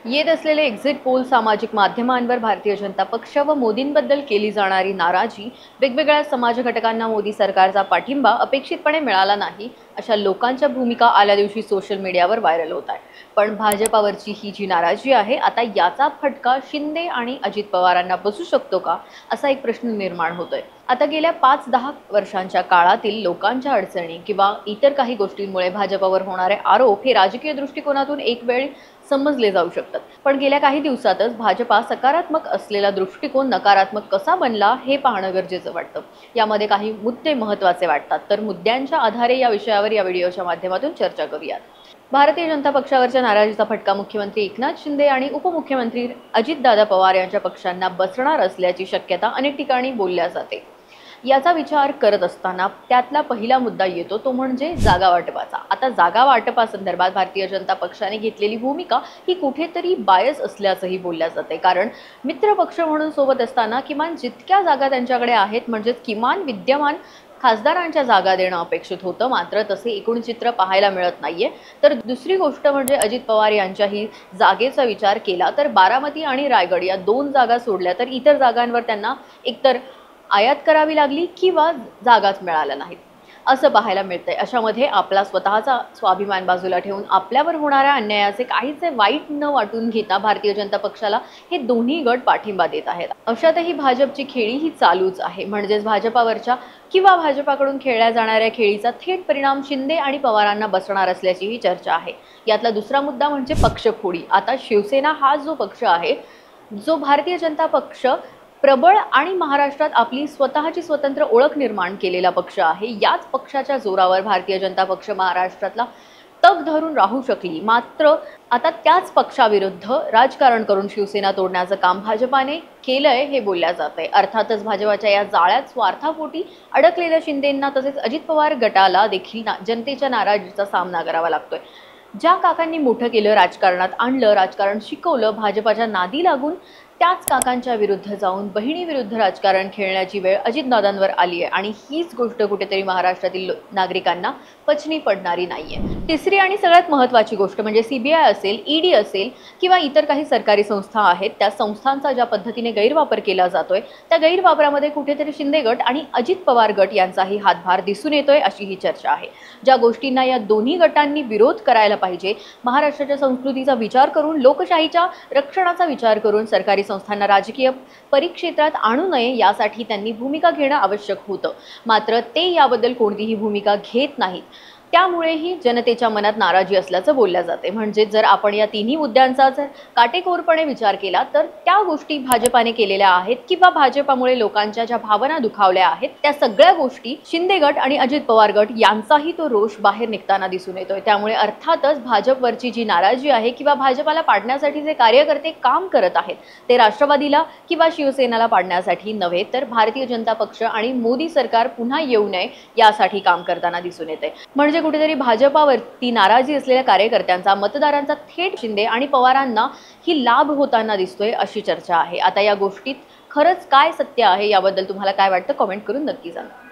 येत असलेले exit poll, सामाजिक माध्यमांवर भारतीय जनता पक्ष व मोदींबद्दल केली जाणारी नाराजी, वेगवेगळ्या समाज घटकांना मोदी सरकारचा पाठिंबा अपेक्षितपणे मिळाला नाही, अशा लोकांच्या भूमिका आल्या दिवशी सोशल मीडियावर व्हायरल होत आहे. पण भाजपावरची ही जी नाराजी आहे, आता याचा फटका शिंदे आणि अजित पवारांना बसू शकतो का, असा एक प्रश्न निर्माण होतोय. आता गेल्या 5-10 वर्षांच्या काळातील लोकांच्या अडचणी किंवा इतर काही गोष्टींमुळे भाजपावर होणारे आरोप हे राजकीय दृष्टिकोनातून एक वेळ समजले जाऊ शकतात. पण गेल्या काही दिवसातच भाजपा सकारात्मक असलेला दृष्टिकोन नकारात्मक कसा बनला हे पाहणं गरजेचं वाटतं. यामध्ये काही मुद्दे महत्त्वाचे वाटतात, तर मुद्द्यांच्या आधारे या विषयावर या व्हिडिओच्या माध्यमातून चर्चा करूयात. भारतीय जनता पक्षावरच्या नाराजीचा फटका मुख्यमंत्री एकनाथ शिंदे आणि उपमुख्यमंत्री अजितदादा पवार यांच्या पक्षांना बसणार असल्याची शक्यता अनेक ठिकाणी बोलल्या जाते. याचा विचार करत असताना त्यातला पहिला मुद्दा येतो तो म्हणजे जागा वाटपाचा. आता जागा वाटपासंदर्भात भारतीय जनता पक्षाने घेतलेली भूमिका ही कुठेतरी बायस असल्याचंही बोलल्या जाते. कारण मित्र पक्ष म्हणून सोबत असताना किमान जितक्या जागा त्यांच्याकडे आहेत, म्हणजेच किमान विद्यमान खासदारांच्या जागा देणं अपेक्षित होतं, मात्र तसे एकूण चित्र पाहायला मिळत नाहीये. तर दुसरी गोष्ट म्हणजे अजित पवार यांच्याही जागेचा विचार केला तर बारामती आणि रायगड या 2 जागा सोडल्या तर इतर जागांवर त्यांना एकतर आयात करावी लागली किंवा जागाच मिळाल्या नाहीत, असं पाहायला मिळतंय. अशामध्ये आपला स्वतःचा स्वाभिमान बाजूला ठेवून आपल्यावर होणाऱ्या अन्यायाचे काहीसे वाईट न वाटून घेता भारतीय जनता पक्षाला हे दोन्ही गट पाठिंबा देत आहेत. अशातही भाजपची खेळी ही चालूच आहे. म्हणजेच भाजपावरच्या किंवा भाजपाकडून खेळल्या जाणाऱ्या खेळीचा थेट परिणाम शिंदे आणि पवारांना बसणार असल्याची ही चर्चा आहे. यातला दुसरा मुद्दा म्हणजे पक्षफोडी. आता शिवसेना हा जो पक्ष आहे, जो भारतीय जनता पक्ष प्रबळ आणि महाराष्ट्रात आपली स्वतःची स्वतंत्र ओळख निर्माण केलेला पक्ष आहे, याच पक्षाच्या जोरावर भारतीय जनता पक्ष महाराष्ट्रातला तग धरून राहू शकली. मात्र आता त्याच पक्षाविरुद्ध राजकारण करून शिवसेना तोडण्याचं काम भाजपाने केलंय हे बोलल्या जातंय. अर्थातच भाजपाच्या या जाळ्यात स्वार्थापोटी अडकलेल्या शिंदेंना तसेच अजित पवार गटाला देखील जनतेच्या नाराजीचा सामना करावा लागतोय. ज्या काकांनी मोठं केलं, राजकारणात आणलं, राजकारण शिकवलं, भाजपाच्या नादी लागून त्याच काकांच्या विरुद्ध जाऊन बहिणीविरुद्ध राजकारण खेळण्याची वेळ अजितदादांवर आली आहे आणि हीच गोष्ट कुठेतरी महाराष्ट्रातील नागरिकांना पचनी पडणारी नाहीये. तिसरी आणि सगळ्यात महत्त्वाची गोष्ट म्हणजे सीबीआय असेल, ईडी असेल किंवा इतर काही सरकारी संस्था आहेत, त्या संस्थांचा ज्या पद्धतीने गैरवापर केला जातोय, त्या गैरवापरामध्ये कुठेतरी शिंदे गट आणि अजित पवार गट यांचाही हातभार दिसून येतोय, अशी ही चर्चा आहे. ज्या गोष्टींना या दोन्ही गटांनी विरोध करायला पाहिजे, महाराष्ट्राच्या संस्कृतीचा विचार करून, लोकशाहीच्या रक्षणाचा विचार करून सरकारी संस्थांना राजकीय परिक्षेत्रात आणू नये यासाठी त्यांनी भूमिका घेणं आवश्यक होतं. मात्र ते याबद्दल कोणतीही भूमिका घेत नाहीत. त्यामुळेही जनतेच्या मनात नाराजी असल्याचं बोलल्या जाते. म्हणजे जर आपण या तिन्ही मुद्द्यांचा जर काटेकोरपणे विचार केला तर त्या गोष्टी भाजपाने केलेल्या आहेत किंवा भाजपामुळे लोकांच्या ज्या भावना दुखावल्या आहेत, त्या सगळ्या गोष्टी शिंदे गट आणि अजित पवार गट यांचाही तो रोष बाहेर निघताना दिसून येतोय. त्यामुळे अर्थातच भाजपवरची जी नाराजी आहे किंवा भाजपाला पाडण्यासाठी जे कार्यकर्ते काम करत आहेत, ते राष्ट्रवादीला किंवा शिवसेनेला पाडण्यासाठी नव्हे, तर भारतीय जनता पक्ष आणि मोदी सरकार पुन्हा येऊ नये यासाठी काम करताना दिसून येते. म्हणजे कुठेतरी भाजपावरती नाराजी असलेल्या कार्यकर्त्यांचा, मतदारांचा थेट शिंदे आणि पवारांना ही लाभ होताना दिसतोय, अशी चर्चा आहे. आता या गोष्टीत खरंच काय सत्य आहे याबद्दल तुम्हाला काय वाटतं, कमेंट करून नक्की सांगा.